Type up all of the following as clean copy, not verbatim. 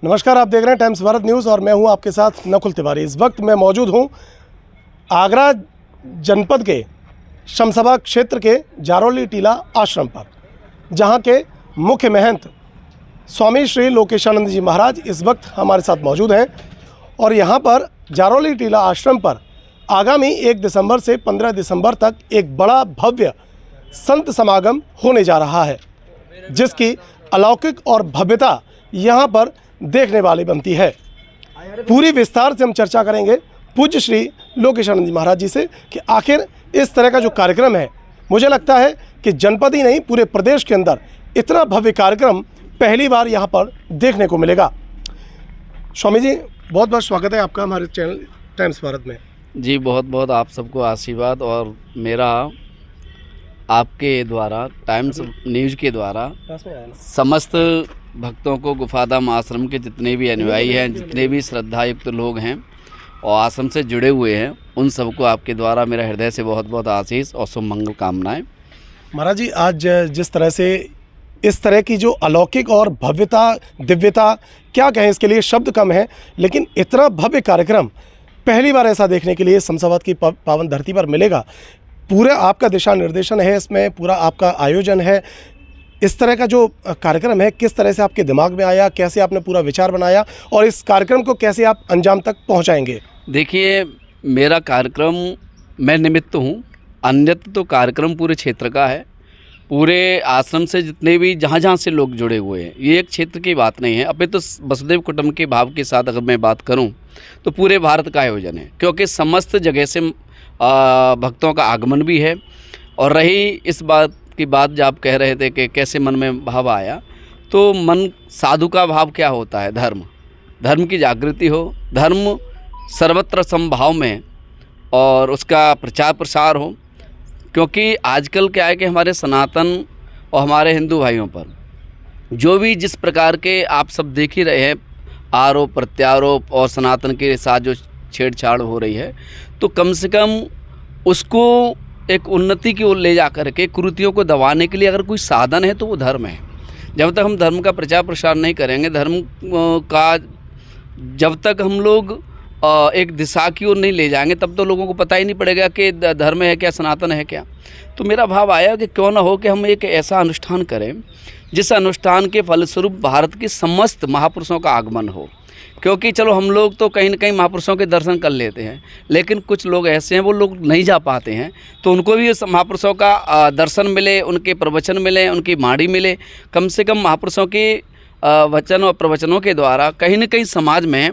नमस्कार, आप देख रहे हैं टाइम्स भारत न्यूज़ और मैं हूं आपके साथ नकुल तिवारी। इस वक्त मैं मौजूद हूं आगरा जनपद के शमशाबाद क्षेत्र के जारौली टीला आश्रम पर, जहां के मुख्य महंत स्वामी श्री लोकेशानंद जी महाराज इस वक्त हमारे साथ मौजूद हैं। और यहां पर जारौली टीला आश्रम पर आगामी 1 दिसंबर से 15 दिसंबर तक एक बड़ा भव्य संत समागम होने जा रहा है, जिसकी अलौकिक और भव्यता यहाँ पर देखने वाली बनती है। पूरी विस्तार से हम चर्चा करेंगे पूज्य श्री लोकेशानंद जी महाराज जी से कि आखिर इस तरह का जो कार्यक्रम है, मुझे लगता है कि जनपद ही नहीं पूरे प्रदेश के अंदर इतना भव्य कार्यक्रम पहली बार यहाँ पर देखने को मिलेगा। स्वामी जी, बहुत बहुत स्वागत है आपका हमारे चैनल टाइम्स भारत में। जी बहुत बहुत आप सबको आशीर्वाद, और मेरा आपके द्वारा टाइम्स न्यूज़ के द्वारा समस्त भक्तों को गुफाधाम आश्रम के जितने भी अनुयायी हैं, जितने भी श्रद्धायुक्त लोग हैं और आश्रम से जुड़े हुए हैं, उन सबको आपके द्वारा मेरा हृदय से बहुत बहुत आशीष और शुभ मंगल कामनाएं। महाराज जी, आज जिस तरह से इस तरह की जो अलौकिक और भव्यता दिव्यता, क्या कहें, इसके लिए शब्द कम है, लेकिन इतना भव्य कार्यक्रम पहली बार ऐसा देखने के लिए शमशाबाद की पावन धरती पर मिलेगा। पूरा आपका दिशा निर्देशन है इसमें, पूरा आपका आयोजन है। इस तरह का जो कार्यक्रम है किस तरह से आपके दिमाग में आया, कैसे आपने पूरा विचार बनाया और इस कार्यक्रम को कैसे आप अंजाम तक पहुंचाएंगे? देखिए, मेरा कार्यक्रम मैं निमित्त हूँ, अन्यत्र तो कार्यक्रम पूरे क्षेत्र का है। पूरे आश्रम से जितने भी जहाँ से लोग जुड़े हुए हैं, ये एक क्षेत्र की बात नहीं है। अभी तो वसुदेव कुटुंब के भाव के साथ अगर मैं बात करूँ तो पूरे भारत का आयोजन है, क्योंकि समस्त जगह से भक्तों का आगमन भी है। और रही इस बात की बात जब आप कह रहे थे कि कैसे मन में भाव आया, तो मन साधु का भाव क्या होता है? धर्म की जागृति हो, धर्म सर्वत्र समभाव में और उसका प्रचार प्रसार हो। क्योंकि आजकल क्या है कि हमारे सनातन और हमारे हिंदू भाइयों पर जो भी जिस प्रकार के आप सब देख ही रहे हैं आरोप प्रत्यारोप और सनातन के साथ जो छेड़छाड़ हो रही है, तो कम से कम उसको एक उन्नति की ओर ले जा कर के कुरीतियों को दबाने के लिए अगर कोई साधन है तो वो धर्म है। जब तक हम धर्म का प्रचार प्रसार नहीं करेंगे, धर्म का जब तक हम लोग एक दिशा की ओर नहीं ले जाएंगे, तब तो लोगों को पता ही नहीं पड़ेगा कि धर्म है क्या, सनातन है क्या। तो मेरा भाव आया कि क्यों ना हो कि हम एक ऐसा अनुष्ठान करें जिस अनुष्ठान के फलस्वरूप भारत के समस्त महापुरुषों का आगमन हो। क्योंकि चलो हम लोग तो कहीं ना कहीं महापुरुषों के दर्शन कर लेते हैं, लेकिन कुछ लोग ऐसे हैं वो लोग नहीं जा पाते हैं, तो उनको भी उस महापुरुषों का दर्शन मिले, उनके प्रवचन मिले, उनकी वाणी मिले। कम से कम महापुरुषों के वचन और प्रवचनों के द्वारा कहीं ना कहीं समाज में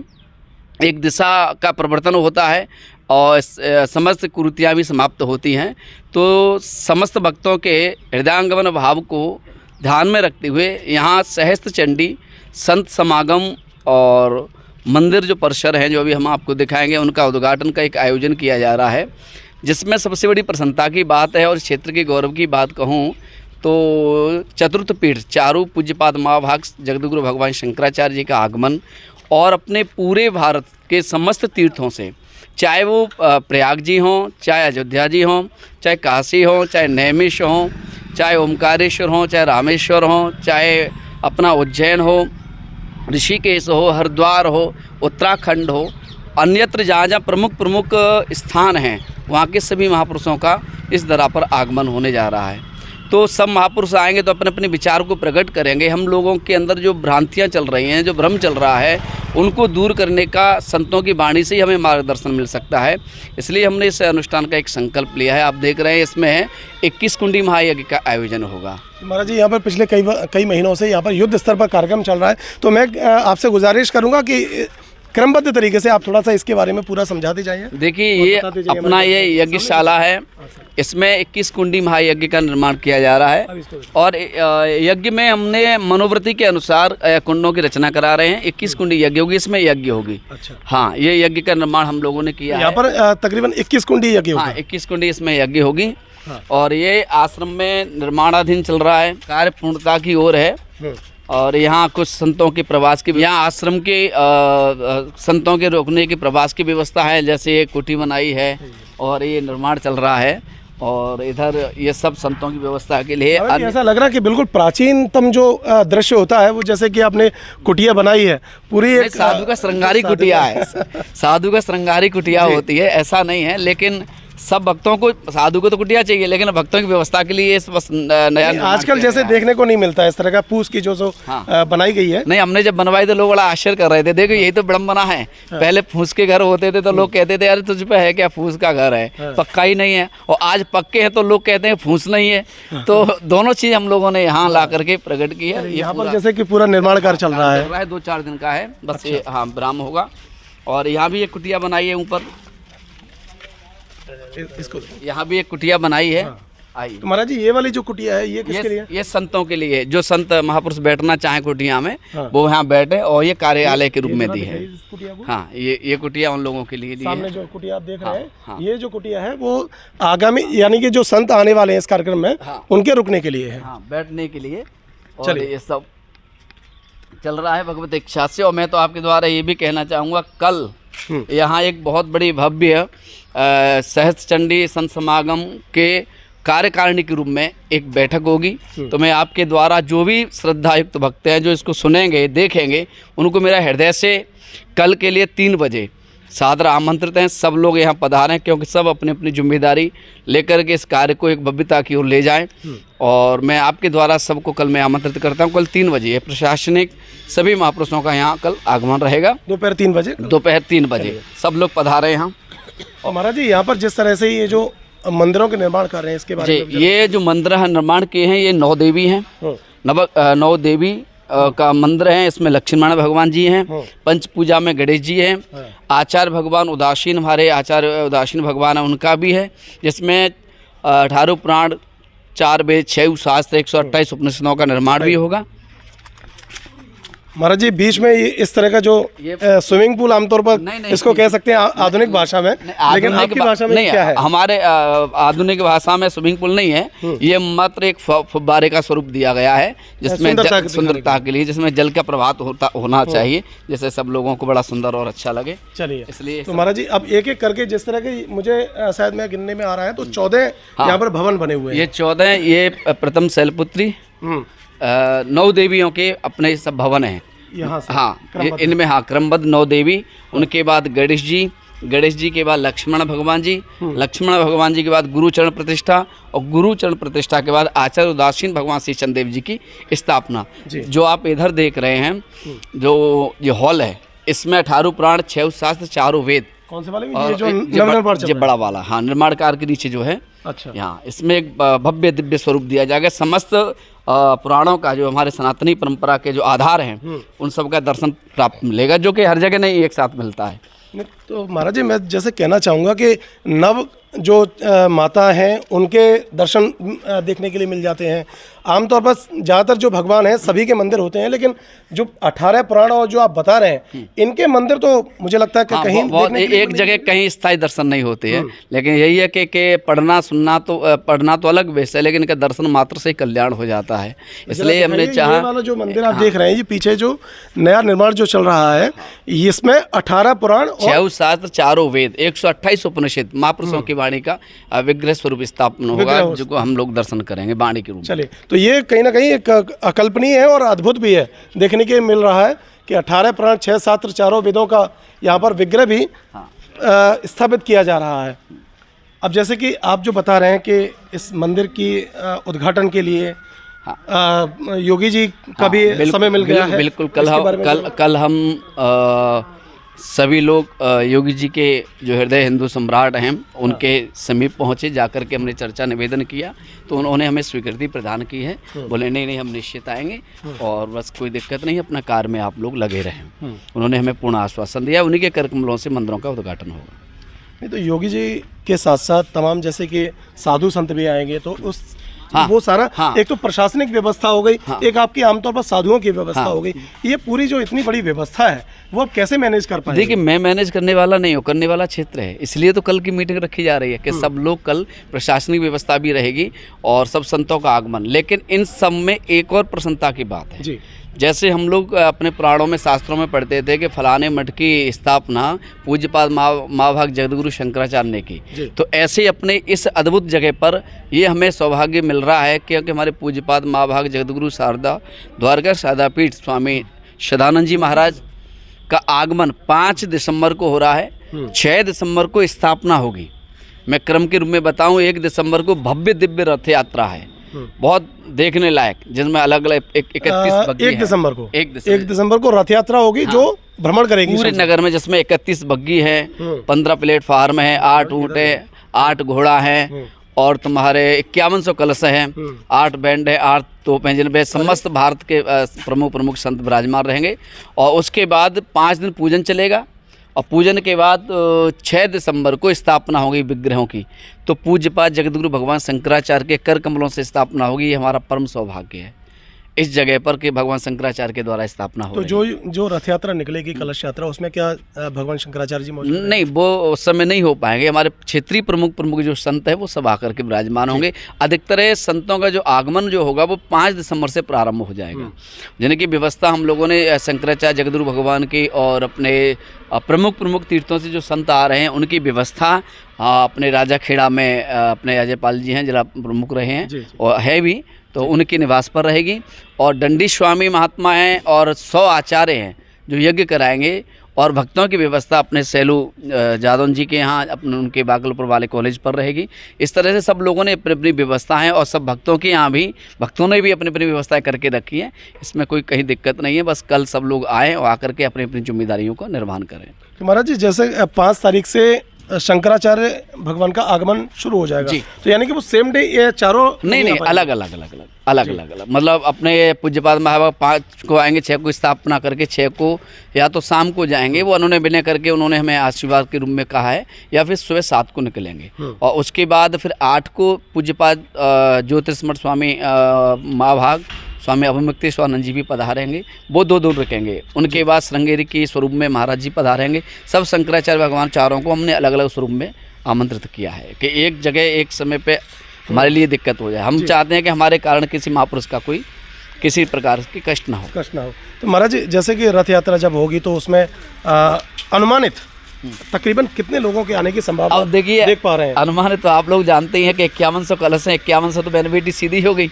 एक दिशा का परिवर्तन होता है और समस्त कुरीतियाँ भी समाप्त होती हैं। तो समस्त भक्तों के हृदयांगमन भाव को ध्यान में रखते हुए यहाँ सहस्त्र चंडी संत समागम और मंदिर जो परिसर हैं, जो अभी हम आपको दिखाएंगे, उनका उद्घाटन का एक आयोजन किया जा रहा है, जिसमें सबसे बड़ी प्रसन्नता की बात है और क्षेत्र के गौरव की बात कहूँ तो चतुर्थ पीठ चारों पूज्यपाद महाभाग जगदगुरु भगवान शंकराचार्य जी का आगमन, और अपने पूरे भारत के समस्त तीर्थों से, चाहे वो प्रयाग जी हों, चाहे अयोध्या जी हों, चाहे काशी हो, चाहे नैमिष हों, चाहे ओमकारेश्वर हों, चाहे रामेश्वर हों, चाहे अपना उज्जैन हो, ऋषिकेश हो, हरिद्वार हो, उत्तराखंड हो, अन्यत्र जहाँ जहाँ प्रमुख स्थान हैं, वहाँ के सभी महापुरुषों का इस धरा पर आगमन होने जा रहा है। तो सब महापुरुष आएंगे तो अपने अपने विचार को प्रकट करेंगे। हम लोगों के अंदर जो भ्रांतियाँ चल रही हैं, जो भ्रम चल रहा है, उनको दूर करने का संतों की वाणी से ही हमें मार्गदर्शन मिल सकता है। इसलिए हमने इस अनुष्ठान का एक संकल्प लिया है। आप देख रहे हैं इसमें 21 कुंडी महायज्ञ का आयोजन होगा। महाराज जी, यहाँ पर पिछले कई महीनों से यहाँ पर युद्ध स्तर पर कार्यक्रम चल रहा है, तो मैं आपसे गुजारिश करूँगा कि क्रमबद्ध तरीके से आप थोड़ा सा इसके बारे में पूरा समझाते जाइए। देखिए, ये अपना ये यज्ञशाला है, इसमें 21 कुंडी महायज्ञ का निर्माण किया जा रहा है और यज्ञ में हमने मनोवृत्ति के अनुसार कुंडों की रचना करा रहे हैं। 21 कुंडी यज्ञ होगी, इसमें यज्ञ होगी। अच्छा। हाँ, ये यज्ञ का निर्माण हम लोगों ने किया यहाँ पर तकरीबन 21 कुंडी यज्ञ होगा। हाँ, 21 कुंडी इसमें यज्ञ होगी। और ये आश्रम में निर्माणाधीन चल रहा है, कार्य पूर्णता की ओर है। और यहाँ कुछ संतों के प्रवास की, यहाँ आश्रम के संतों के रुकने की प्रवास की व्यवस्था है, जैसे ये कुटी बनाई है और ये निर्माण चल रहा है। और इधर ये सब संतों की व्यवस्था के लिए अरे ऐसा लग रहा है कि बिल्कुल प्राचीनतम जो दृश्य होता है वो, जैसे कि आपने कुटिया बनाई है पूरी एक साधु का श्रृंगारी कुटिया है। साधु का श्रृंगारी कुटिया होती है, ऐसा नहीं है। लेकिन सब भक्तों को, साधु को तो कुटिया चाहिए, लेकिन भक्तों की व्यवस्था के लिए बस नया आजकल जैसे देखने को नहीं मिलता इस तरह का पूछ की जो बनाई गई है। नहीं, हमने जब बनवाई तो लोग बड़ा आश्चर्य कर रहे थे, देखो यही तो विडम्बना है। पहले फूस के घर होते थे तो लोग कहते थे अरे तुझ पे है क्या फूस का घर है, पक्का ही नहीं है। और आज पक्के हैं तो लोग कहते हैं फूस नहीं है। तो दोनों चीज हम लोगों ने यहाँ ला करके प्रकट की है। यहाँ पर जैसे कि पूरा निर्माण कार्य चल रहा है, 2-4 दिन का है बस। ये हाँ विराम होगा। और यहाँ भी एक कुटिया बनाई है ऊपर, इसको यहाँ भी एक कुटिया बनाई है। आइए। तो महाराज जी ये वाली जो कुटिया है ये किसके लिए? ये संतों के लिए, जो संत महापुरुष बैठना चाहे कुटिया में वो यहाँ बैठे, और ये कार्यालय के रूप में दी है। हाँ, ये कुटिया उन लोगों के लिए दी है। सामने जो कुटिया आप देख रहे हैं, ये जो कुटिया है वो आगामी यानी कि जो संत आने वाले हैं इस कार्यक्रम में उनके रुकने के लिए है, बैठने के लिए। और ये सब चल रहा है भगवत इच्छा से। और मैं तो आपके द्वारा ये भी कहना चाहूँगा, कल यहाँ एक बहुत बड़ी भव्य सहस्त्र चंडी संत समागम के कार्यकारिणी के रूप में एक बैठक होगी। तो मैं आपके द्वारा जो भी श्रद्धायुक्त भक्त हैं जो इसको सुनेंगे देखेंगे, उनको मेरा हृदय से कल के लिए 3 बजे सादर आमंत्रित हैं। सब लोग यहाँ पधारें, क्योंकि सब अपनी अपनी जिम्मेदारी लेकर के इस कार्य को एक भव्यता की ओर ले जाएं। और मैं आपके द्वारा सबको कल मैं आमंत्रित करता हूँ। कल 3 बजे प्रशासनिक सभी महापुरुषों का यहाँ कल आगमन रहेगा। दोपहर 3 बजे, दोपहर 3 बजे सब लोग पधारें यहाँ। और महाराज जी यहाँ पर जिस तरह से ये जो मंदिरों के निर्माण कर रहे हैं इसके बारे में, ये जो मंदिर है निर्माण किए हैं, ये 9 देवी हैं। 9 देवी का मंदिर है। इसमें लक्ष्मीनारायण भगवान जी हैं, पंच पूजा में गणेश जी हैं, आचार्य भगवान उदासीन, हमारे आचार्य उदासीन भगवान है, उनका भी है। जिसमें 18 पुराण, 4 वेद, 6 शास्त्र, 128 उपनिषदों का निर्माण भी होगा। महाराज जी बीच में इस तरह का जो स्विमिंग पूल आमतौर पर इसको कह सकते हैं आधुनिक भाषा में, लेकिन आपकी भाषा में क्या है? हमारे आधुनिक भाषा में स्विमिंग पूल नहीं है, ये मात्र एक फव्वारे का स्वरूप दिया गया है, जिसमें सुंदरता के लिए, जिसमें जल का प्रवाह होना चाहिए, जिससे सब लोगों को बड़ा सुंदर और अच्छा लगे। चलिए, इसलिए तो महाराज जी अब एक एक करके जिस तरह के मुझे शायद मैं गिनने में आ रहा है तो 14 यहाँ पर भवन बने हुए हैं। ये 14, ये प्रथम शैलपुत्री 9 देवियों के अपने सब भवन हैं यहाँ से। हाँ, इनमें क्रमबद्ध 9 देवी। उनके बाद गणेश जी के बाद लक्ष्मण भगवान जी, लक्ष्मण भगवान जी के बाद गुरुचरण प्रतिष्ठा, और गुरुचरण प्रतिष्ठा के बाद आचार्य उदासीन भगवान श्री चंदेव जी की स्थापना। जो आप इधर देख रहे हैं, जो ये हॉल है, इसमें 18 पुराण, 6 शास्त्र, 4 वेद। कौन से वाले? ये जो बड़ा वाला, हाँ, निर्माण कार्य के नीचे जो है। अच्छा, यहाँ इसमें एक भव्य दिव्य स्वरूप दिया जाएगा। समस्त पुराणों का जो हमारे सनातनी परंपरा के जो आधार हैं, उन सब का दर्शन प्राप्त मिलेगा, जो कि हर जगह नहीं एक साथ मिलता है। तो महाराज जी मैं जैसे कहना चाहूँगा कि नव जो माता हैं उनके दर्शन देखने के लिए मिल जाते हैं। आमतौर पर ज़्यादातर जो भगवान हैं सभी के मंदिर होते हैं, लेकिन जो 18 पुराण और जो आप बता रहे हैं इनके मंदिर तो मुझे लगता है कि कहीं एक जगह कहीं स्थायी दर्शन नहीं होते हैं। लेकिन यही है कि पढ़ना सुनना तो पढ़ना तो अलग विषय है, लेकिन इनका दर्शन मात्र से ही कल्याण हो जाता है। इसलिए हमने चाहा, ये वाला जो मंदिर आप देख रहे हैं, ये पीछे जो नया निर्माण जो चल रहा है, इसमें 18 पुराण, 6 शास्त्र, 4 वेद, 128 उपनिषद, महापुरुषों की वाणी का विग्रह स्वरूप स्थापना होगा, जो हम लोग दर्शन करेंगे वाणी के रूप में। चलिए, तो ये कहीं ना कहीं एक अकल्पनीय है और अद्भुत भी है। देखने के मिल रहा है कि 18 पुराण, 6 शास्त्र, 4 वेदों का यहाँ पर विग्रह भी स्थापित किया जा रहा है। अब जैसे कि आप जो बता रहे हैं कि इस मंदिर की उद्घाटन के लिए योगी जी का भी समय मिल गया है। बिल्कुल, कल हम सभी लोग योगी जी के जो हृदय हिंदू सम्राट हैं उनके समीप पहुँचे, जाकर के हमने चर्चा निवेदन किया, तो उन्होंने हमें स्वीकृति प्रदान की है। बोले नहीं हम निश्चित आएंगे और बस कोई दिक्कत नहीं, अपना कार्य में आप लोग लगे रहें। उन्होंने हमें पूर्ण आश्वासन दिया। उन्हीं के कर कमलों से मंदिरों का उद्घाटन होगा। नहीं तो योगी जी के साथ साथ तमाम जैसे कि साधु संत भी आएंगे, तो उस वो सारा एक तो प्रशासनिक व्यवस्था हो गई, एक आपकी आमतौर पर साधुओं की व्यवस्था हो गई। ये पूरी जो इतनी बड़ी व्यवस्था है वो आप कैसे मैनेज कर पाएंगे? देखिए, मैं मैनेज करने वाला नहीं हूँ, करने वाला क्षेत्र है। इसलिए तो कल की मीटिंग रखी जा रही है कि सब लोग, कल प्रशासनिक व्यवस्था भी रहेगी और सब संतों का आगमन। लेकिन इन सब में एक और प्रसन्नता की बात है जी, जैसे हम लोग अपने पुराणों में शास्त्रों में पढ़ते थे कि फलाने मठ की स्थापना पूज्यपाद महाभाग जगतगुरु शंकराचार्य ने की, तो ऐसे अपने इस अद्भुत जगह पर ये हमें सौभाग्य मिल रहा है क्योंकि हमारे पूज्यपाद महाभाग जगतगुरु शारदा द्वारका शारदापीठ स्वामी सदानंद जी महाराज का आगमन 5 दिसंबर को हो रहा है। 6 दिसंबर को स्थापना होगी। मैं क्रम के रूप में बताऊं, 1 दिसंबर को भव्य दिव्य रथ यात्रा है, बहुत देखने लायक, जिसमें अलग अलग 31 बग्गी 1 दिसंबर को 1 दिसंबर को रथ यात्रा होगी, हाँ, जो भ्रमण करेगी पूरे नगर में, जिसमें 31 बग्गी है, 15 प्लेटफार्म है, 8 ऊँट है, 8 घोड़ा है और तुम्हारे 5100 कलश हैं, 8 बैंड है, 8 तोपें, जिनमें समस्त भारत के प्रमुख संत विराजमान रहेंगे। और उसके बाद 5 दिन पूजन चलेगा और पूजन के बाद 6 दिसंबर को स्थापना होगी विग्रहों की। तो पूज्यपाद जगतगुरु भगवान शंकराचार्य के कर कमलों से स्थापना होगी। ये हमारा परम सौभाग्य है इस जगह पर कि भगवान शंकराचार्य के द्वारा स्थापना हो। तो जो रथ यात्रा निकलेगी, कलश यात्रा, उसमें क्या भगवान शंकराचार्य जी मौजूद? नहीं, वो उस समय नहीं हो पाएंगे। हमारे क्षेत्रीय प्रमुख जो संत है वो सब आकर के विराजमान होंगे। अधिकतर संतों का जो आगमन जो होगा वो 5 दिसंबर से प्रारंभ हो जाएगा, जिनकी व्यवस्था हम लोगों ने शंकराचार्य जगतगुरु भगवान की और अपने प्रमुख तीर्थों से जो संत आ रहे हैं उनकी व्यवस्था अपने राजा खेड़ा में अपने अजयपाल जी हैं, जिला प्रमुख रहे हैं और है भी, तो उनके निवास पर रहेगी। और दंडी स्वामी महात्मा हैं और 100 आचार्य हैं जो यज्ञ कराएंगे। और भक्तों की व्यवस्था अपने सैलू जादौन जी के यहाँ अपने उनके बागलपुर वाले कॉलेज पर रहेगी। इस तरह से सब लोगों ने अपनी अपनी व्यवस्था है और सब भक्तों के यहाँ भी भक्तों ने भी अपनी अपनी व्यवस्थाएं करके रखी है। इसमें कोई कहीं दिक्कत नहीं है, बस कल सब लोग आएँ और आकर के अपनी अपनी जिम्मेदारियों का निर्वहन करें। तो महाराज जी, जैसे 5 तारीख से शंकराचार्य भगवान का आगमन शुरू हो जाएगा जी, तो यानी कि वो सेम डे ये चारों नहीं अलग मतलब अपने पूज्यपाद महाभाग 5 को आएंगे, 6 को स्थापना करके 6 को या तो शाम को जाएंगे, वो उन्होंने विनय करके उन्होंने हमें आशीर्वाद के रूप में कहा है, या फिर सुबह 7 को निकलेंगे। और उसके बाद फिर 8 को पूज्यपाद ज्योतिषमठ स्वामी महाभाग स्वामी अभिमुक्ति स्वानंद जी भी पधारेंगे, वो 2 दिन रुकेंगे। उनके बाद श्रृंगेरी के स्वरूप में महाराज जी पधारेंगे। सब शंकराचार्य भगवान चारों को हमने अलग अलग स्वरूप में आमंत्रित किया है कि एक जगह एक समय पे हमारे लिए दिक्कत हो जाए। हम चाहते हैं कि हमारे कारण किसी महापुरुष का कोई किसी प्रकार की कष्ट ना हो। तो महाराज जी, जैसे कि रथ यात्रा जब होगी तो उसमें अनुमानित तकरीबन कितने लोगों के आने की संभावना अब देखिए देख पा रहे हैं? अनुमानित तो आप लोग जानते ही हैं कि 5100 कलश हैं, 5100 तो बेनिफिट सीधी हो गई।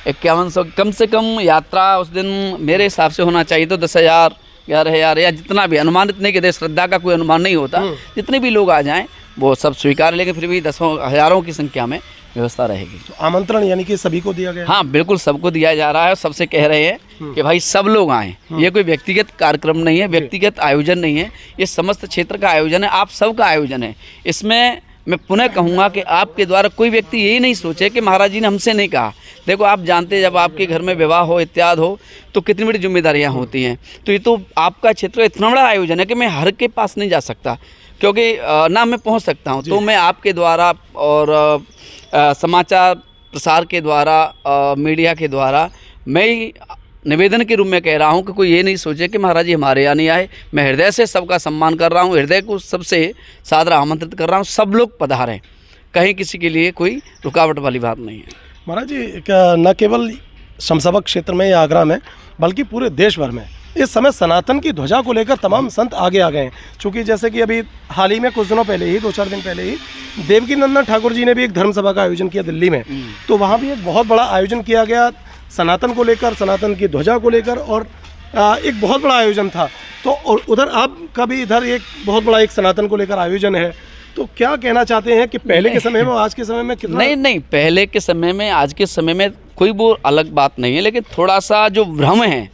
5100 कम से कम यात्रा उस दिन मेरे हिसाब से होना चाहिए तो 10,000 11,000 या जितना भी, अनुमानित नहीं कहते, श्रद्धा का कोई अनुमान नहीं होता, जितने भी लोग आ जाएं वो सब स्वीकार, लेकिन फिर भी 10 हज़ारों की संख्या में व्यवस्था रहेगी। तो आमंत्रण यानी कि सभी को दिया गया? हाँ बिल्कुल, सबको दिया जा रहा है और सबसे कह रहे हैं कि भाई सब लोग आएँ। ये कोई व्यक्तिगत कार्यक्रम नहीं है, व्यक्तिगत आयोजन नहीं है, ये समस्त क्षेत्र का आयोजन है, आप सबका आयोजन है। इसमें मैं पुनः कहूँगा कि आपके द्वारा कोई व्यक्ति यही नहीं सोचे कि महाराज जी ने हमसे नहीं कहा। देखो, आप जानते हैं जब आपके घर में विवाह हो इत्यादि हो तो कितनी बड़ी जिम्मेदारियाँ होती हैं। तो ये तो आपका क्षेत्र इतना बड़ा आयोजन है कि मैं हर के पास नहीं जा सकता, क्योंकि ना मैं पहुंच सकता हूं। तो मैं आपके द्वारा और समाचार प्रसार के द्वारा, मीडिया के द्वारा मैं निवेदन के रूप में कह रहा हूं कि कोई ये नहीं सोचे कि महाराज जी हमारे यहाँ नहीं आए। मैं हृदय से सबका सम्मान कर रहा हूं, हृदय को सबसे सादर आमंत्रित कर रहा हूं, सब लोग पधारें, कहीं किसी के लिए कोई रुकावट वाली बात नहीं है। महाराज जी, न केवल शमशाबा क्षेत्र में या आगरा में बल्कि पूरे देश भर में इस समय सनातन की ध्वजा को लेकर तमाम संत आगे आ गए हैं। चूँकि जैसे कि अभी हाल ही में कुछ दिनों पहले ही, 2-4 दिन पहले ही, देवकी नंदन ठाकुर जी ने भी एक धर्म सभा का आयोजन किया दिल्ली में। तो वहाँ भी एक बहुत बड़ा आयोजन किया गया सनातन को लेकर, सनातन की ध्वजा को लेकर, और एक बहुत बड़ा आयोजन था। तो और उधर आपका भी इधर एक बहुत बड़ा एक सनातन को लेकर आयोजन है। तो क्या कहना चाहते हैं कि पहले के समय में आज के समय में कितना? नहीं, पहले के समय में आज के समय में कोई वो अलग बात नहीं है, लेकिन थोड़ा सा जो भ्रम है,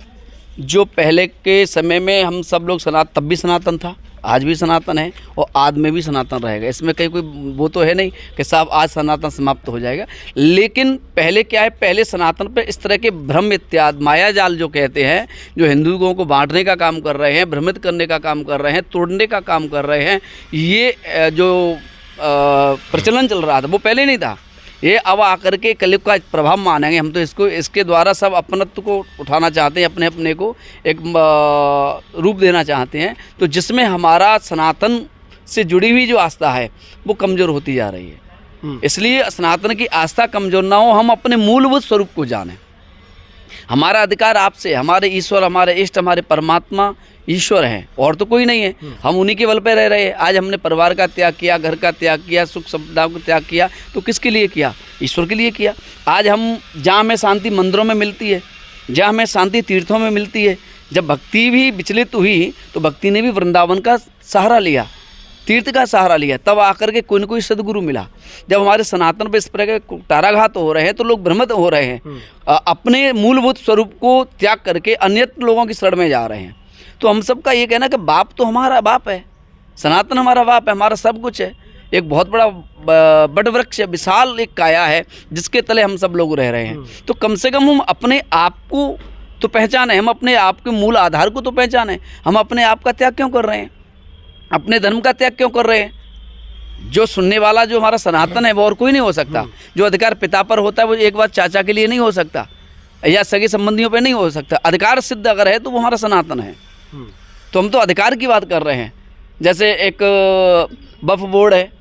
जो पहले के समय में हम सब लोग तब भी सनातन था, आज भी सनातन है और आज में भी सनातन रहेगा। इसमें कहीं कोई वो तो है नहीं कि साहब आज सनातन समाप्त हो जाएगा। लेकिन पहले क्या है, पहले सनातन पर इस तरह के भ्रम इत्यादि माया जाल जो कहते हैं, जो हिंदुओं को बांटने का काम कर रहे हैं, भ्रमित करने का काम कर रहे हैं, तोड़ने का काम कर रहे हैं, ये जो प्रचलन चल रहा था वो पहले नहीं था। ये अब आकर के कलयुग का प्रभाव मानेंगे हम तो इसको, इसके द्वारा सब अपनत्व को उठाना चाहते हैं, अपने अपने को एक रूप देना चाहते हैं, तो जिसमें हमारा सनातन से जुड़ी हुई जो आस्था है वो कमज़ोर होती जा रही है। इसलिए सनातन की आस्था कमज़ोर ना हो, हम अपने मूलभूत स्वरूप को जानें। हमारा अधिकार आपसे, हमारे ईश्वर, हमारे इष्ट, हमारे परमात्मा ईश्वर हैं और तो कोई नहीं है। हम उन्हीं के बल पे रह रहे हैं। आज हमने परिवार का त्याग किया, घर का त्याग किया, सुख सुविधाओं का त्याग किया, तो किसके लिए किया? ईश्वर के लिए किया। आज हम जहाँ हमें शांति मंदिरों में मिलती है, जहाँ हमें शांति तीर्थों में मिलती है, जब भक्ति भी विचलित हुई तो भक्ति ने भी वृंदावन का सहारा लिया, तीर्थ का सहारा लिया, तब आकर के कोई न कोई सदगुरु मिला। जब हमारे सनातन पर इस प्रकार के कुटाराघात हो रहे हैं तो लोग भ्रमित हो रहे हैं, अपने मूलभूत स्वरूप को त्याग करके अन्य लोगों की शरण में जा रहे हैं। तो हम सबका ये कहना कि बाप तो हमारा बाप है, सनातन हमारा बाप है, हमारा सब कुछ है। एक बहुत बड़ा बड़ वृक्ष है, विशाल एक काया है जिसके तले हम सब लोग रह रहे हैं। तो कम से कम हम अपने आप को तो पहचाने, हम अपने आप के मूल आधार को तो पहचाने। हम अपने आप का त्याग क्यों कर रहे हैं? अपने धर्म का त्याग क्यों कर रहे हैं? जो सुनने वाला जो हमारा सनातन है वो और कोई नहीं हो सकता। जो अधिकार पिता पर होता है वो एक बार चाचा के लिए नहीं हो सकता या सगे संबंधियों पर नहीं हो सकता। अधिकार सिद्ध अगर है तो वो हमारा सनातन है। तो हम तो अधिकार की बात कर रहे हैं। जैसे एक वक्फ बोर्ड है,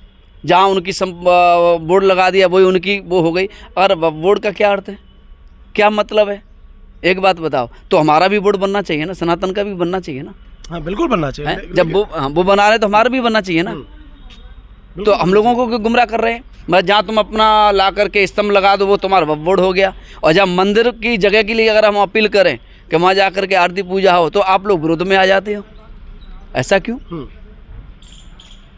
जहाँ उनकी बोर्ड लगा दिया वही उनकी वो हो गई। और वक्फ बोर्ड का क्या अर्थ है, क्या मतलब है? एक बात बताओ। तो हमारा भी बोर्ड बनना चाहिए ना, सनातन का भी बनना चाहिए ना। हाँ बिल्कुल बनना चाहिए। जब वो बना रहे तो हमारा भी बनना चाहिए ना। तो हम लोगों को गुमराह कर रहे हैं। मैं जहाँ तुम अपना ला करके स्तंभ लगा दो वो तुम्हारा वक्फ बोर्ड हो गया, और जहाँ मंदिर की जगह के लिए अगर हम अपील करें कि वहाँ जा करके आरती पूजा हो तो आप लोग विरोध में आ जाते हो। ऐसा क्यों?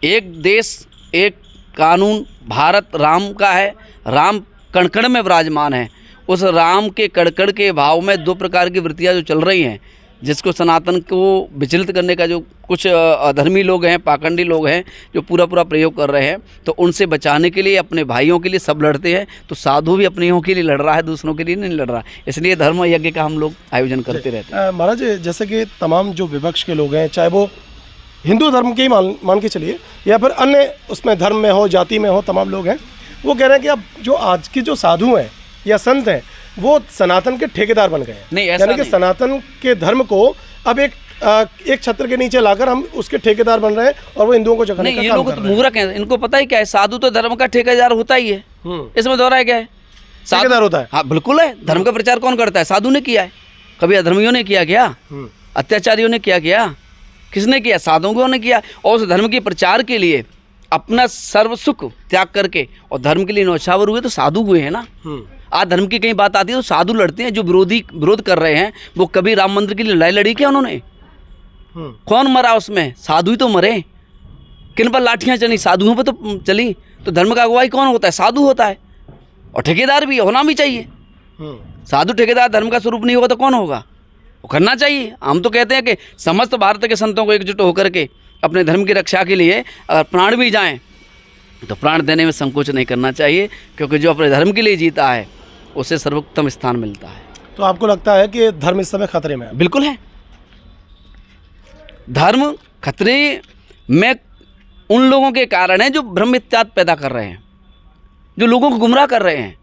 एक देश, एक कानून, भारत राम का है, राम कण-कण में विराजमान है। उस राम के कण-कण के भाव में दो प्रकार की वृत्तियाँ जो चल रही हैं, जिसको सनातन को विचलित करने का जो कुछ अधर्मी लोग हैं, पाखंडी लोग हैं जो पूरा प्रयोग कर रहे हैं, तो उनसे बचाने के लिए अपने भाइयों के लिए सब लड़ते हैं। तो साधु भी अपने के लिए लड़ रहा है, दूसरों के लिए नहीं लड़ रहा। इसलिए धर्म यज्ञ का हम लोग आयोजन करते रहते हैं। महाराज, जैसे कि तमाम जो विपक्ष के लोग हैं, चाहे वो हिंदू धर्म के ही मान के चलिए या फिर अन्य उसमें धर्म में हो, जाति में हो, तमाम लोग हैं, वो कह रहे हैं कि अब जो आज की जो साधु हैं या संत हैं वो सनातन के ठेकेदार बन गए हैं। नहीं, ऐसा यानी कि सनातन के धर्म को अब एक छत्र के नीचे लाकर हम उसके ठेकेदार बन रहे हैं और वो हिंदुओं को जगाने का काम कर रहे हैं। ये लोग तो मूर्ख हैं, इनको पता ही क्या है, साधु तो धर्म का ठेकेदार होता ही है। इसमें दोहराया क्या है? ठेकेदार होता है। हाँ बिल्कुल है। धर्म का प्रचार कौन करता है? साधु ने किया है। कभी अधर्मियों ने किया क्या? अत्याचारियों ने किया क्या? किसने किया? साधुओं ने किया। और उस धर्म के प्रचार के लिए अपना सर्व सुख त्याग करके और धर्म के लिए नौछावर हुए तो साधु हुए हैं ना। आज धर्म की कहीं बात आती है तो साधु लड़ते हैं। जो विरोध कर रहे हैं वो कभी राम मंदिर की लड़ाई लड़ी क्या उन्होंने? कौन मरा उसमें? साधु ही तो मरे। किन पर लाठियां चली? साधुओं पर तो चली। तो धर्म का अगुवाई कौन होता है? साधु होता है। और ठेकेदार भी होना भी चाहिए। साधु ठेकेदार धर्म का स्वरूप नहीं होगा तो कौन होगा? वो करना चाहिए। हम तो कहते हैं कि समस्त भारत के संतों को एकजुट होकर के अपने धर्म की रक्षा के लिए अगर प्राण भी जाएं तो प्राण देने में संकोच नहीं करना चाहिए, क्योंकि जो अपने धर्म के लिए जीता है उसे सर्वोत्तम स्थान मिलता है। तो आपको लगता है कि धर्म इस समय खतरे में है? बिल्कुल है। धर्म खतरे में उन लोगों के कारण है जो भ्रम इत्यादि पैदा कर रहे हैं, जो लोगों को गुमराह कर रहे हैं।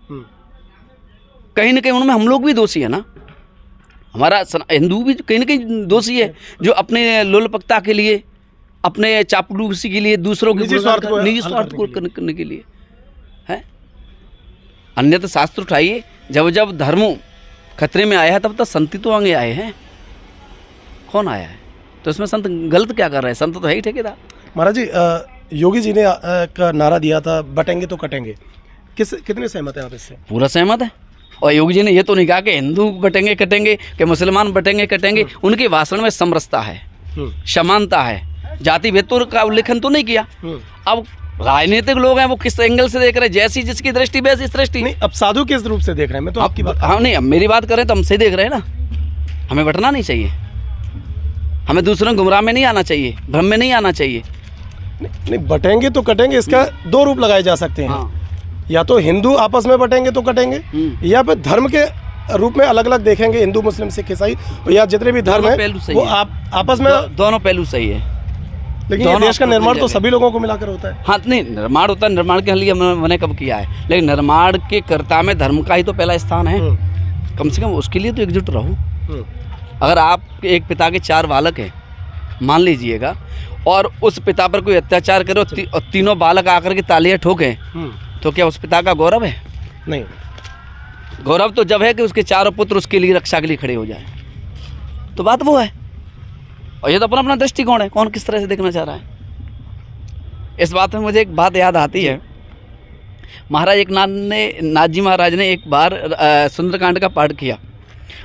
कहीं ना कहीं उनमें हम लोग भी दोषी है ना। हमारा हिंदू भी कहीं ना कहीं दोषी है, जो अपने लोलपकता के लिए, अपने चापलूसी के लिए, दूसरों के निजी स्वार्थ को करने के लिए है। अन्यथा शास्त्र उठाइए, जब धर्म खतरे में आया है तब तक संत तो आगे आए हैं। कौन आया है? तो इसमें संत गलत क्या कर रहे हैं? संत तो है ही ठेकेदार। महाराज जी, योगी जी ने का नारा दिया था, बटेंगे तो कटेंगे। कितने सहमत हैं आप इससे? पूरा सहमत है। और योगी जी ने ये तो नहीं कहा कि हिंदू बटेंगे कटेंगे, कि मुसलमान बटेंगे कटेंगे। उनके भाषण में समरसता है, समानता है, जाति भेद का उल्लेखन तो नहीं किया। अब राजनीतिक लोग हैं वो किस एंगल से देख रहे हैं, जैसी जिसकी दृष्टि वैसी इस दृष्टि। नहीं, अब साधु किस रूप से देख रहे हैं? मैं तो आपकी बात, हाँ नहीं, अब मेरी बात करें तो हम सही देख रहे हैं ना। हमें बटना नहीं चाहिए, हमें दूसरों गुमराह में नहीं आना चाहिए, भ्रम में नहीं आना चाहिए। नहीं, बटेंगे तो कटेंगे, इसका दो रूप लगाए जा सकते हैं। या तो हिंदू आपस में बटेंगे तो कटेंगे, या फिर धर्म के रूप में अलग अलग देखेंगे, हिंदू मुस्लिम सिख ईसाई या जितने भी धर्म है वो आपस में। दोनों पहलू सही है, लेकिन ये देश का निर्माण तो सभी लोगों को मिलाकर होता है। हाँ नहीं, निर्माण होता है, निर्माण के लिए मैंने कब किया है, लेकिन निर्माण के कर्ता में धर्म का ही तो पहला स्थान है। कम से कम उसके लिए तो एकजुट रहो। अगर आप एक पिता के 4 बालक हैं मान लीजिएगा, और उस पिता पर कोई अत्याचार करे और तीनों बालक आकर के तालियां ठोकें, तो क्या उस पिता का गौरव है? नहीं। गौरव तो जब है कि उसके चारों पुत्र उसके लिए रक्षा के लिए खड़े हो जाए, तो बात वो है। और ये तो अपना अपना दृष्टिकोण है, कौन किस तरह से देखना चाह रहा है। इस बात में मुझे एक बात याद आती है, महाराज एक नाथ जी महाराज ने एक बार सुंदरकांड का पाठ किया,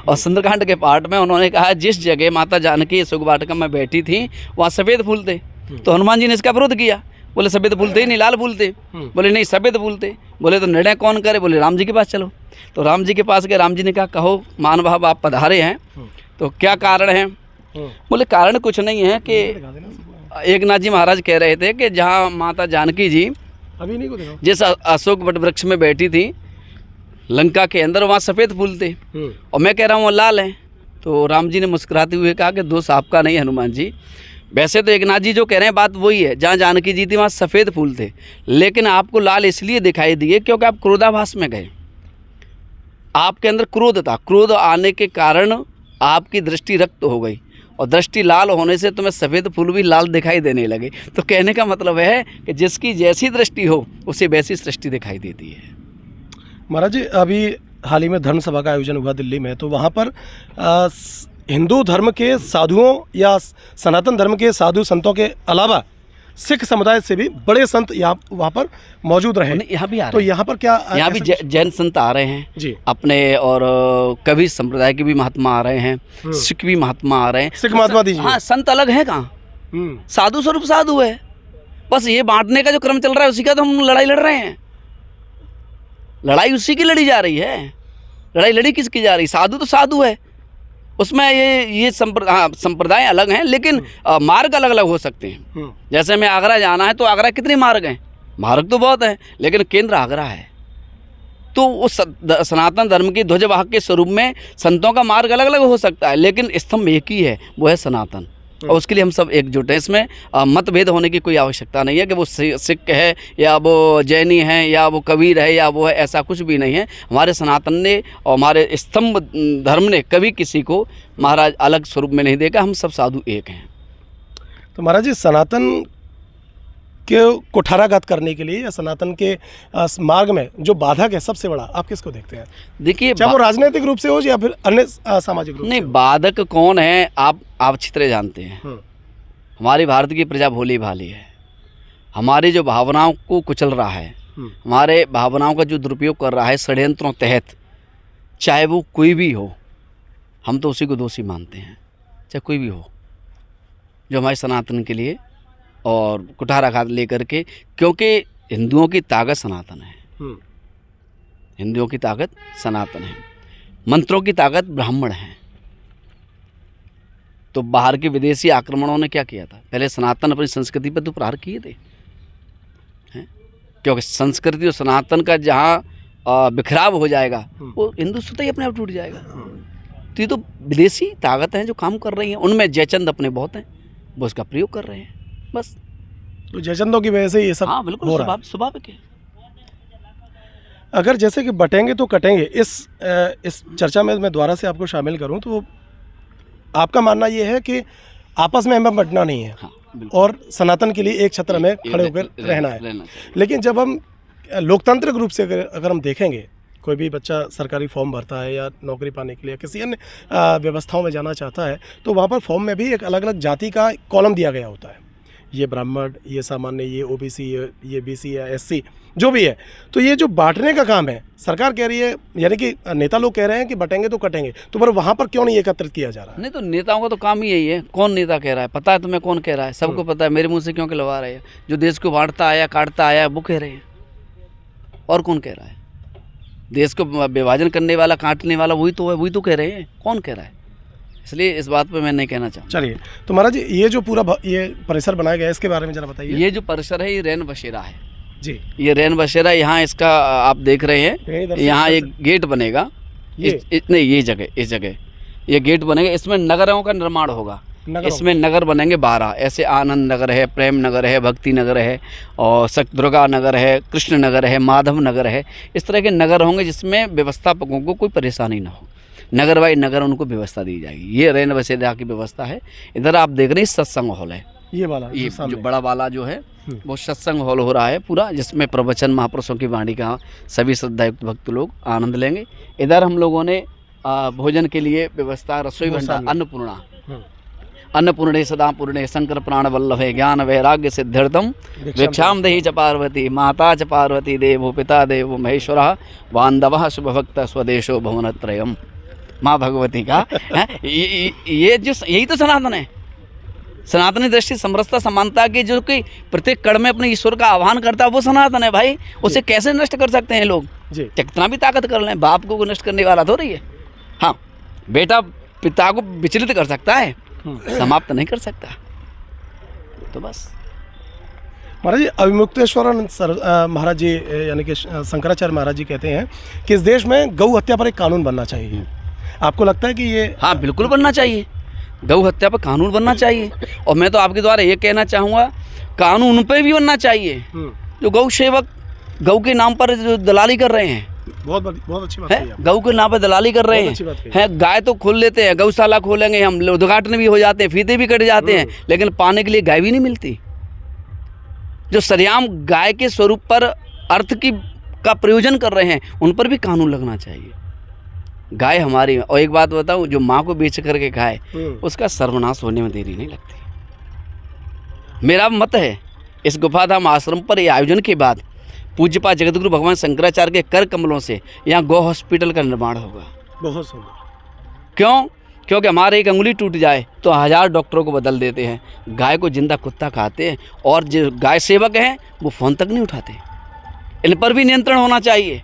और सुंदरकांड के पाठ में उन्होंने कहा जिस जगह माता जानकी सुख वाटिका में बैठी थी वहाँ सफ़ेद फूल थे। तो हनुमान जी ने इसका विरोध किया, बोले सफ़ेद फूल थे ही नहीं, लाल फूल थे। बोले नहीं सफ़ेद फूल थे। बोले तो निर्णय कौन करे? बोले राम जी के पास चलो। तो राम जी के पास गए, राम जी ने कहा कहो मान भाव आप पधारे हैं तो क्या कारण है? बोले कारण कुछ नहीं है कि एक नाथ जी महाराज कह रहे थे कि जहाँ माता जानकी जी अभी नहीं को देखो जिस अशोक वट वृक्ष में बैठी थी लंका के अंदर, वहाँ सफ़ेद फूल थे और मैं कह रहा हूँ वो लाल हैं। तो राम जी ने मुस्कुराते हुए कहा कि दोष आपका नहीं हनुमान जी, वैसे तो एक नाथ जी जो कह रहे हैं बात वही है, जहाँ जानकी जी थी वहाँ सफ़ेद फूल थे, लेकिन आपको लाल इसलिए दिखाई दिए क्योंकि आप क्रोधाभास में गए, आपके अंदर क्रोध था। क्रोध आने के कारण आपकी दृष्टि रक्त हो गई, और दृष्टि लाल होने से तुम्हें सफ़ेद फूल भी लाल दिखाई देने लगे। तो कहने का मतलब है कि जिसकी जैसी दृष्टि हो उसे वैसी सृष्टि दिखाई देती है। महाराज जी अभी हाल ही में धर्म सभा का आयोजन हुआ दिल्ली में, तो वहाँ पर हिंदू धर्म के साधुओं या सनातन धर्म के साधु संतों के अलावा सिख समुदाय से भी बड़े संत यहाँ वहाँ पर मौजूद रहे। यहाँ भी आ रहे तो हैं। यहाँ पर क्या यहाँ भी जैन संत आ रहे हैं जी अपने, और कवि संप्रदाय के भी महात्मा आ रहे हैं, सिख भी महात्मा आ रहे हैं। सिख महात्मा दीजिए। हाँ, संत अलग है कहाँ, साधु स्वरूप साधु है। बस ये बांटने का जो क्रम चल रहा है उसी का तो हम लड़ाई लड़ रहे हैं। लड़ाई उसी की लड़ी जा रही है। लड़ाई लड़ी किसकी जा रही? साधु तो साधु है, उसमें ये संप्रदाय अलग हैं, लेकिन मार्ग अलग अलग हो सकते हैं। जैसे हमें आगरा जाना है तो आगरा कितने मार्ग हैं? मार्ग तो बहुत हैं, लेकिन केंद्र आगरा है। तो उस सनातन धर्म की ध्वजवाहक के स्वरूप में संतों का मार्ग अलग अलग हो सकता है, लेकिन स्तंभ एक ही है, वो है सनातन। और उसके लिए हम सब एकजुट हैं। इसमें मतभेद होने की कोई आवश्यकता नहीं है कि वो सिख है या वो जैनी है या वो कबीर है या वो है, ऐसा कुछ भी नहीं है। हमारे सनातन ने और हमारे स्तंभ धर्म ने कभी किसी को महाराज अलग स्वरूप में नहीं देखा, हम सब साधु एक हैं। तो महाराज जी सनातन के कुठाराघात करने के लिए या सनातन के मार्ग में जो बाधक है सबसे बड़ा, आप किसको देखते हैं? देखिए, चाहे वो राजनीतिक रूप से हो या फिर अन्य सामाजिक रूप नहीं, से हो? बाधक कौन है आप अच्छी तरह जानते हैं। हमारी भारत की प्रजा भोली भाली है। हमारी जो भावनाओं को कुचल रहा है, हमारे भावनाओं का जो दुरुपयोग कर रहा है षड्यंत्रों तहत, चाहे वो कोई भी हो, हम तो उसी को दोषी मानते हैं, चाहे कोई भी हो जो हमारे सनातन के लिए और कुठाराघात लेकर के, क्योंकि हिंदुओं की ताकत सनातन है। हिंदुओं की ताकत सनातन है, मंत्रों की ताकत ब्राह्मण है। तो बाहर के विदेशी आक्रमणों ने क्या किया था? पहले सनातन अपनी संस्कृति पर तो प्रहार किए थे, हैं? क्योंकि संस्कृति और सनातन का जहाँ बिखराव हो जाएगा वो हिंदुत्व ही अपने आप टूट जाएगा। तो ये तो विदेशी ताकत हैं जो काम कर रही हैं, उनमें जयचंद अपने बहुत हैं, वो उसका प्रयोग कर रहे हैं बस। तो जयचंदों की वजह से ये सब हाँ बिल्कुल हो रहा है। स्वाभाविक है। अगर जैसे कि बटेंगे तो कटेंगे, इस चर्चा में मैं दोबारा से आपको शामिल करूं तो आपका मानना ये है कि आपस में हमें बंटना नहीं है। हाँ, और सनातन के लिए एक छत्र में खड़े होकर रहना है। लेकिन जब हम लोकतांत्रिक रूप से अगर हम देखेंगे, कोई भी बच्चा सरकारी फॉर्म भरता है या नौकरी पाने के लिए किसी अन्य व्यवस्थाओं में जाना चाहता है, तो वहाँ पर फॉर्म में भी एक अलग अलग जाति का कॉलम दिया गया होता है, ये ब्राह्मण, ये सामान्य, ये ओबीसी, ये बीसी या एससी, जो भी है। तो ये जो बांटने का काम है, सरकार कह रही है, यानी कि नेता लोग कह रहे हैं कि बटेंगे तो कटेंगे, तो पर वहाँ पर क्यों नहीं एकत्रित किया जा रहा है? नहीं, तो नेताओं का तो काम ही यही है। कौन नेता कह रहा है? पता है तुम्हें कौन कह रहा है? सबको पता है। मेरे मुंह से क्यों खिलवा रहे हैं? जो देश को बांटता आया, काटता आया, वो कह रहे हैं। और कौन कह रहा है? देश को विभाजन करने वाला, काटने वाला वही तो है, वही तो कह रहे हैं। कौन कह रहा है? इसलिए इस बात पे मैं नहीं कहना चाहूँ। चलिए, तो महाराज जी ये जो पूरा ये परिसर बनाया गया है, इसके बारे में जरा बताइए। ये जो परिसर है ये रैन बसेरा है जी। ये रैन बसेरा, यहाँ इसका आप देख रहे हैं, यहाँ एक गेट बनेगा। नहीं, ये जगह, इस जगह ये गेट बनेगा। इसमें नगरों का निर्माण होगा। इसमें नगर बनेंगे 12 ऐसे। आनंद नगर है, प्रेम नगर है, भक्ति नगर है, और दुर्गा नगर है, कृष्ण नगर है, माधव नगर है। इस तरह के नगर होंगे जिसमें व्यवस्थापकों को कोई परेशानी ना हो। नगर बाई नगर उनको व्यवस्था दी जाएगी। ये रैन बसेरा की व्यवस्था है। इधर आप देख रहे हैं सत्संग हॉल है, ये वाला ये जो सामने जो बड़ा वाला जो है वो सत्संग हॉल हो रहा है पूरा, जिसमें प्रवचन महापुरुषों की वाणी का सभी श्रद्धायुक्त भक्त लोग आनंद लेंगे। इधर हम लोगों ने भोजन के लिए व्यवस्था, रसोई भंडार, अन्नपूर्णा, अन्नपूर्णे सदा पूर्णे शंकर प्राण वल्लभे ज्ञान वैराग्य सिद्ध्यर्थम भिक्षाम देहि च पार्वती माता च पार्वती देवो पिता देवो महेश्वरः बांधवः शुभभक्त स्वदेशो भुवनत्रयम्। माँ भगवती का ये जो यही तो सनातन है। सनातनी दृष्टि समरसता समानता की जो कि प्रत्येक कण में अपने ईश्वर का आह्वान करता है वो सनातन है भाई। उसे कैसे नष्ट कर सकते हैं लोग? कितना भी ताकत कर लें, बाप को नष्ट करने वाला तो रही है। हाँ, बेटा पिता को विचलित कर सकता है, समाप्त नहीं कर सकता। तो बस महाराज जी, अविमुक्तेश्वर महाराज जी यानी कि शंकराचार्य महाराज जी कहते हैं कि इस देश में गौ हत्या पर एक कानून बनना चाहिए। आपको लगता है कि ये? हाँ, बिल्कुल बनना चाहिए। गौ हत्या पर कानून बनना चाहिए। और मैं तो आपके द्वारा ये कहना चाहूँगा, कानून उन पर भी बनना चाहिए जो गौ सेवक गौ के नाम पर जो दलाली कर रहे हैं। बहुत अच्छी बात है। गौ के नाम पर दलाली कर रहे हैं। गाय तो खोल लेते हैं, गौशाला खोलेंगे हम, उद्घाटन भी हो जाते हैं, फीते भी कट जाते हैं, लेकिन पाने के लिए गाय भी नहीं मिलती। जो सरेआम गाय के स्वरूप पर अर्थ का प्रयोजन कर रहे हैं, उन पर भी कानून लगना चाहिए। गाय हमारी, और एक बात बताऊं, जो माँ को बेच करके खाए उसका सर्वनाश होने में देरी नहीं लगती। मेरा मत है इस गुफाधाम आश्रम पर यह आयोजन के बाद पूज्यपाद जगतगुरु भगवान शंकराचार्य के कर कमलों से यहाँ गौ हॉस्पिटल का निर्माण होगा। बहुत सुंदर। क्यों? क्योंकि हमारे एक अंगुली टूट जाए तो 1000 डॉक्टरों को बदल देते हैं। गाय को जिंदा कुत्ता खाते हैं, और जो गाय सेवक हैं वो फ़ोन तक नहीं उठाते। इन पर भी नियंत्रण होना चाहिए,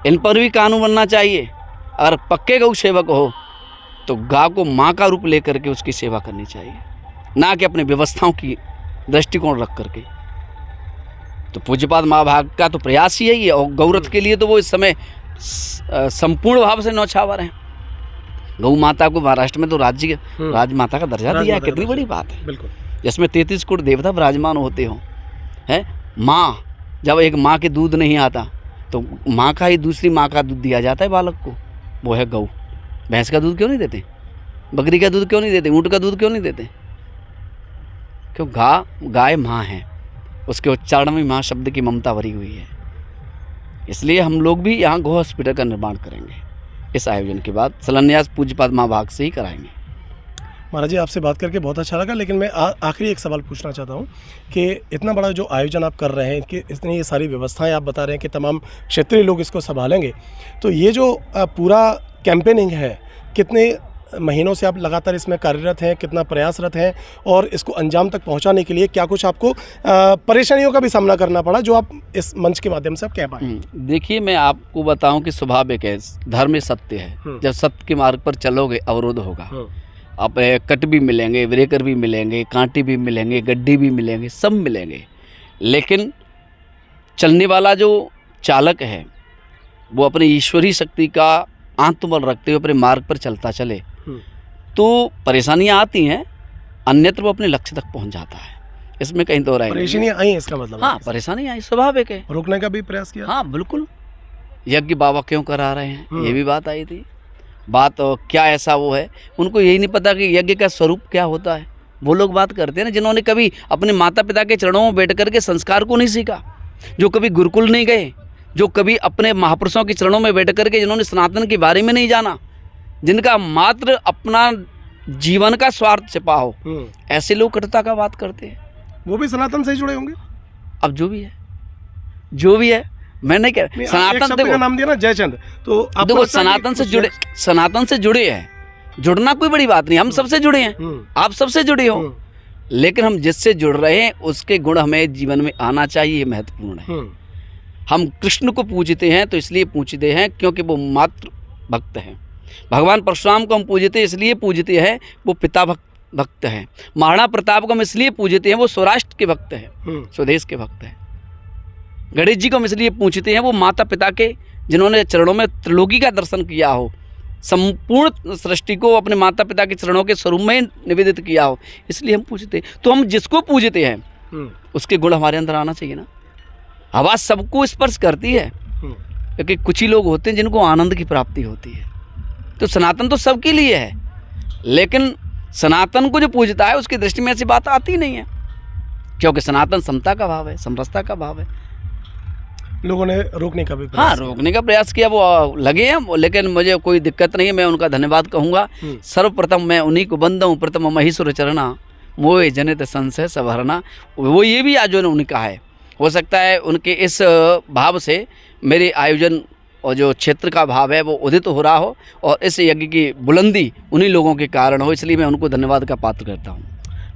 इन पर भी कानून बनना चाहिए। अगर पक्के गौ सेवक हो तो गाय को माँ का रूप लेकर के उसकी सेवा करनी चाहिए, ना कि अपने व्यवस्थाओं की दृष्टिकोण रख करके। तो पूज्यपाद महाभाग का तो प्रयास ही यही है, और गौरथ के लिए तो वो इस समय संपूर्ण भाव से न्यौछावर हैं। गौ माता को महाराष्ट्र में तो राजमाता का दर्जा दिया है, कितनी बड़ी बात है। बिल्कुल। जिसमें 33 करोड़ देवता विराजमान होते हो, है माँ। जब एक माँ के दूध नहीं आता तो माँ का ही दूसरी माँ का दूध दिया जाता है बालक को, वो है गौ। भैंस का दूध क्यों नहीं देते? बकरी का दूध क्यों नहीं देते? ऊँट का दूध क्यों नहीं देते? क्यों? गाय माँ है, उसके उच्चारण में माँ शब्द की ममता भरी हुई है। इसलिए हम लोग भी यहाँ गौ हॉस्पिटल का निर्माण करेंगे। इस आयोजन के बाद शिलान्यास पूज्यपाद महाभाग से ही कराएंगे। महाराज जी, आपसे बात करके बहुत अच्छा लगा, लेकिन मैं आखिरी एक सवाल पूछना चाहता हूँ कि इतना बड़ा जो आयोजन आप कर रहे हैं, कि इतनी ये सारी व्यवस्थाएं आप बता रहे हैं कि तमाम क्षेत्रीय लोग इसको संभालेंगे, तो ये जो पूरा कैंपेनिंग है, कितने महीनों से आप लगातार इसमें कार्यरत हैं, कितना प्रयासरत हैं, और इसको अंजाम तक पहुंचाने के लिए क्या कुछ आपको परेशानियों का भी सामना करना पड़ा, जो आप इस मंच के माध्यम से आप कह पाए? देखिए, मैं आपको बताऊं कि स्वाभाविक है, धर्म में सत्य है। जब सत्य के मार्ग पर चलोगे अवरोध होगा। आप कट भी मिलेंगे, ब्रेकर भी मिलेंगे, कांटे भी मिलेंगे, गड्ढे भी मिलेंगे, सब मिलेंगे, लेकिन चलने वाला जो चालक है वो अपनी ईश्वरीय शक्ति का आत्मबल रखते हुए अपने मार्ग पर चलता चले तो परेशानियां आती हैं, अन्यत्र वो अपने लक्ष्य तक पहुंच जाता है। इसमें कहीं तो राय परेशानियां आई हैं, इसका मतलब? हाँ, परेशानियां आई, स्वाभाविक है। रोकने का भी प्रयास किया? हाँ, बिल्कुल। यज्ञ बाबा क्यों करा रहे हैं, ये भी बात आई थी। बात क्या ऐसा वो है, उनको यही नहीं पता कि यज्ञ का स्वरूप क्या होता है। वो लोग बात करते हैं ना जिन्होंने कभी अपने माता पिता के चरणों में बैठ करके संस्कार को नहीं सीखा, जो कभी गुरुकुल नहीं गए, जो कभी अपने महापुरुषों के चरणों में बैठ करके जिन्होंने सनातन के बारे में नहीं जाना, जिनका मात्र अपना जीवन का स्वार्थ छिपा हो, ऐसे लोग कटुता का बात करते हैं। वो भी सनातन से जुड़े होंगे? अब जो भी है मैं नहीं कह रहा। सनातन देखो, नाम दिया ना जयचंद, तो देखो सनातन से जुड़े हैं। जुड़ना कोई बड़ी बात नहीं, हम सबसे जुड़े हैं, आप सबसे जुड़े हो, लेकिन हम जिससे जुड़ रहे हैं उसके गुण हमें जीवन में आना चाहिए, महत्वपूर्ण है। हम कृष्ण को पूजते हैं तो इसलिए पूजते हैं क्योंकि वो मातृ भक्त हैं। भगवान परशुराम को हम पूजते हैं इसलिए पूजते हैं, वो पिता भक्त हैं। महाराणा प्रताप को हम इसलिए पूजते हैं, वो स्वराष्ट्र के भक्त हैं, स्वदेश के भक्त हैं। गणेश जी को हम इसलिए पूजते हैं, वो माता पिता के जिन्होंने चरणों में त्रिलोकी का दर्शन किया हो, संपूर्ण सृष्टि को अपने माता पिता के चरणों के स्वरूप में निवेदित किया हो, इसलिए हम पूजते हैं। तो हम जिसको पूजते हैं उसके गुण हमारे अंदर आना चाहिए ना। आवाज़ सबको स्पर्श करती है, क्योंकि कुछ ही लोग होते हैं जिनको आनंद की प्राप्ति होती है। तो सनातन तो सबके लिए है, लेकिन सनातन को जो पूजता है उसकी दृष्टि में ऐसी बात आती नहीं है, क्योंकि सनातन समता का भाव है, समरसता का भाव है। लोगों ने रोकने का भी हाँ, प्रयास रोकने का प्रयास किया, वो लगे हैं, लेकिन मुझे कोई दिक्कत नहीं है, मैं उनका धन्यवाद कहूँगा। सर्वप्रथम मैं उन्हीं को बंदा हूँ, प्रथम महेश्वर चरणा मोहे जनित संशय सबहरना, वो ये भी आज उनका है। हो सकता है उनके इस भाव से मेरे आयोजन और जो क्षेत्र का भाव है वो उदित हो रहा हो और इस यज्ञ की बुलंदी उन्हीं लोगों के कारण हो, इसलिए मैं उनको धन्यवाद का पात्र करता हूँ।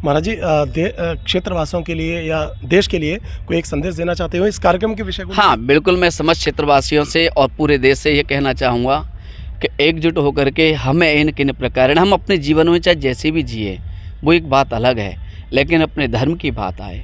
महाराज जी, क्षेत्रवासियों के लिए या देश के लिए कोई एक संदेश देना चाहते हो इस कार्यक्रम के विषय को? हाँ बिल्कुल, मैं समस्त क्षेत्रवासियों से और पूरे देश से ये कहना चाहूँगा कि एकजुट होकर के हमें इन किन प्रकार हम अपने जीवन में चाहे जैसे भी जिए वो एक बात अलग है, लेकिन अपने धर्म की बात आए,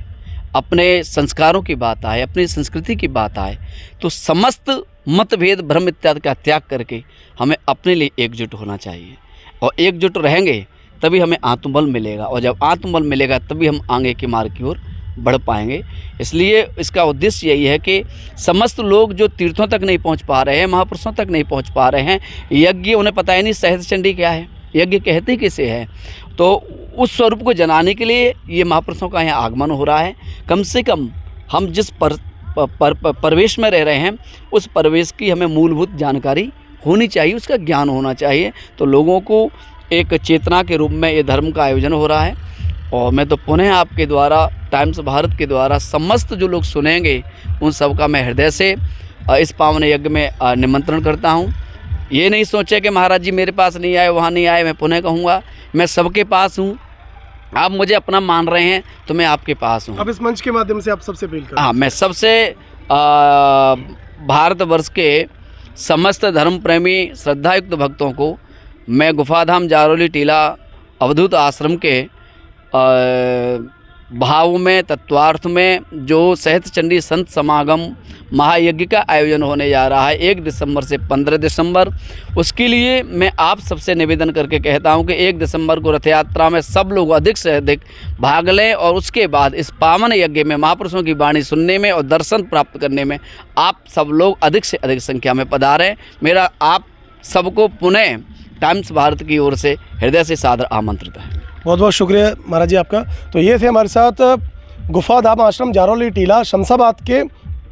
अपने संस्कारों की बात आए, अपनी संस्कृति की बात आए तो समस्त मतभेद भ्रम इत्यादि का त्याग करके हमें अपने लिए एकजुट होना चाहिए। और एकजुट रहेंगे तभी हमें आत्मबल मिलेगा, और जब आत्मबल मिलेगा तभी हम आगे के मार्ग की ओर बढ़ पाएंगे। इसलिए इसका उद्देश्य यही है कि समस्त लोग जो तीर्थों तक नहीं पहुंच पा रहे हैं, महापुरुषों तक नहीं पहुंच पा रहे हैं, यज्ञ उन्हें पता ही नहीं सहस्त्र चंडी क्या है, यज्ञ कहते किसे है, तो उस स्वरूप को जनाने के लिए ये महापुरुषों का यहाँ आगमन हो रहा है। कम से कम हम जिस परिवेश में रह रहे हैं उस परिवेश की हमें मूलभूत जानकारी होनी चाहिए, उसका ज्ञान होना चाहिए। तो लोगों को एक चेतना के रूप में ये धर्म का आयोजन हो रहा है, और मैं तो पुनः आपके द्वारा, टाइम्स भारत के द्वारा समस्त जो लोग सुनेंगे उन सब का मैं हृदय से इस पावन यज्ञ में निमंत्रण करता हूँ। ये नहीं सोचे कि महाराज जी मेरे पास नहीं आए, वहाँ नहीं आए, मैं पुनः कहूँगा मैं सबके पास हूँ। आप मुझे अपना मान रहे हैं तो मैं आपके पास हूँ। अब इस मंच के माध्यम से आप सबसे अपील करें। हाँ, मैं सबसे भारतवर्ष के समस्त धर्म प्रेमी श्रद्धायुक्त भक्तों को मैं गुफाधाम जारोली टीला अवधूत आश्रम के भाव में, तत्वार्थ में जो सहस्त्र चंडी संत समागम महायज्ञ का आयोजन होने जा रहा है 1 दिसंबर से 15 दिसंबर, उसके लिए मैं आप सबसे निवेदन करके कहता हूं कि 1 दिसंबर को रथ यात्रा में सब लोग अधिक से अधिक भाग लें, और उसके बाद इस पावन यज्ञ में महापुरुषों की वाणी सुनने में और दर्शन प्राप्त करने में आप सब लोग अधिक से अधिक संख्या में पधारें। मेरा आप सबको पुनः टाइम्स भारत की ओर से हृदय से सादर आमंत्रित है। बहुत बहुत शुक्रिया महाराज जी आपका। तो ये थे हमारे साथ गुफाधाम आश्रम जारोली टीला शमशाबाद के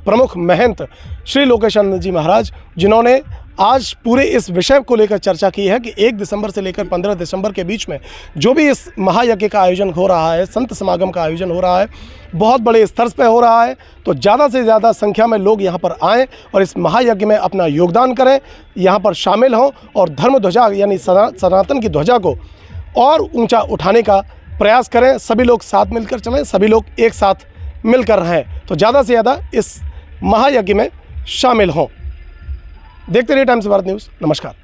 प्रमुख महंत श्री लोकेशानंद जी महाराज, जिन्होंने आज पूरे इस विषय को लेकर चर्चा की है कि 1 दिसंबर से लेकर 15 दिसंबर के बीच में जो भी इस महायज्ञ का आयोजन हो रहा है, संत समागम का आयोजन हो रहा है, बहुत बड़े स्तर पर हो रहा है। तो ज़्यादा से ज़्यादा संख्या में लोग यहाँ पर आएँ और इस महायज्ञ में अपना योगदान करें, यहाँ पर शामिल हों और धर्म ध्वजा यानी सनातन की ध्वजा को और ऊंचा उठाने का प्रयास करें। सभी लोग साथ मिलकर चलें, सभी लोग एक साथ मिलकर रहें, तो ज़्यादा से ज़्यादा इस महायज्ञ में शामिल हों। देखते रहिए टाइम्स भारत न्यूज़। नमस्कार।